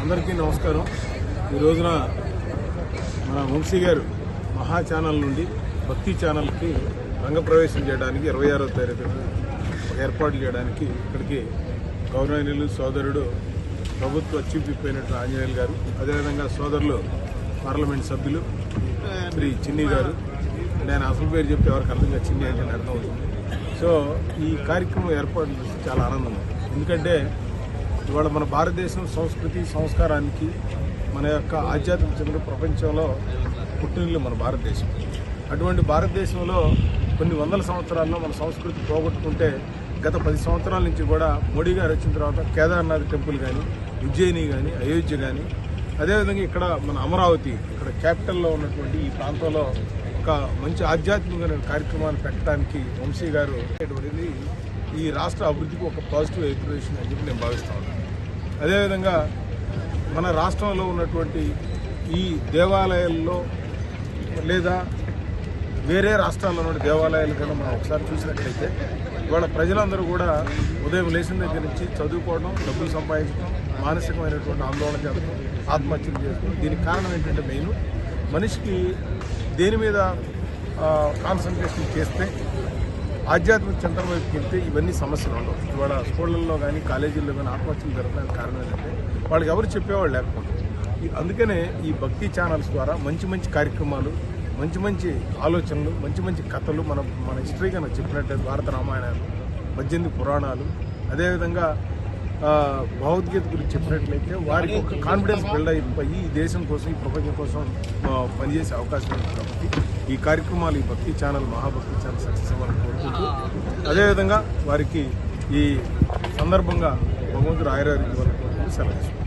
అందరికీ నమస్కారం. ఈ రోజున మన వంశీ గారు మహా ఛానల్ నుండి భక్తి ఛానల్కి రంగప్రవేశం చేయడానికి 26వ తారీఖున ఏర్పాట్లు చేయడానికి ఇక్కడికి గౌరవనీయులు సోదరుడు ప్రభుత్వ చీఫ్ విప్ అయినటువంటి ఆంజనేయులు గారు, అదేవిధంగా సోదరులు పార్లమెంట్ సభ్యులు శ్రీ చిన్ని గారు, నేను అసలు పేరు చెప్తే ఎవరికి అర్థంగా చిన్ని అంటే అర్థం అవుతుంది. సో ఈ కార్యక్రమం ఏర్పాటు చేసి చాలా ఆనందం. ఎందుకంటే ఇవాళ మన భారతదేశం సంస్కృతి సంస్కారానికి మన యొక్క ఆధ్యాత్మిక చెందిన ప్రపంచంలో పుట్టినిల్లు మన భారతదేశం. అటువంటి భారతదేశంలో కొన్ని వందల సంవత్సరాల్లో మన సంస్కృతి పోగొట్టుకుంటే గత 10 సంవత్సరాల నుంచి కూడా మోడీ గారు వచ్చిన తర్వాత కేదార్నాథ్ టెంపుల్ కానీ, ఉజ్జయిని కానీ, అయోధ్య కానీ, అదేవిధంగా ఇక్కడ మన అమరావతి ఇక్కడ క్యాపిటల్లో ఉన్నటువంటి ఈ ప్రాంతంలో ఒక మంచి ఆధ్యాత్మికమైన కార్యక్రమాన్ని పెట్టడానికి వంశీ గారు అటువంటిది ఈ రాష్ట్ర అభివృద్ధికి ఒక పాజిటివ్ వైబ్రేషన్ అని చెప్పి నేను భావిస్తా ఉన్నాను. అదేవిధంగా మన రాష్ట్రంలో ఉన్నటువంటి ఈ దేవాలయాల్లో లేదా వేరే రాష్ట్రాల్లో ఉన్న దేవాలయాలు కన్నా మనం ఒకసారి చూసినట్లయితే ఇవాళ ప్రజలందరూ కూడా ఉదయం లేచిన దగ్గర నుంచి చదువుకోవడం, డబ్బులు సంపాదించడం, మానసికమైనటువంటి ఆందోళన చేయడం, ఆత్మహత్యలు చేసుకోవడం. దీనికి కారణం ఏంటంటే మెయిన్ మనిషికి దేని మీద కాన్సన్ట్రేషన్ చేస్తే ఆధ్యాత్మిక చింతన వైపుకి వెళ్తే ఇవన్నీ సమస్యలు ఉండవు. ఇవాళ స్కూళ్ళల్లో కానీ కాలేజీల్లో కానీ ఆత్మహత్యలు జరగడానికి కారణం ఏంటంటే వాళ్ళకి ఎవరు చెప్పేవాళ్ళు లేకపోతే. అందుకనే ఈ భక్తి ఛానల్స్ ద్వారా మంచి మంచి కార్యక్రమాలు, మంచి మంచి ఆలోచనలు, మంచి మంచి కథలు మన హిస్టరీ కనుక చెప్పినట్టే భారత రామాయణాలు, 18 పురాణాలు, అదేవిధంగా భగవద్గీత గురించి చెప్పినట్లయితే వారికి ఒక కాన్ఫిడెన్స్ బిల్డ్ అయిపోయి ఈ దేశం కోసం, ఈ ప్రపంచం కోసం పనిచేసే అవకాశం ఉంది. కాబట్టి ఈ కార్యక్రమాలు, ఈ భక్తి ఛానల్, మహాభక్తి ఛానల్ సక్సెస్ అవ్వాలని కోరుకుంటూ, అదేవిధంగా వారికి ఈ సందర్భంగా భగవంతుడు ఆయురారోగ్యం వల్ల సెలవు.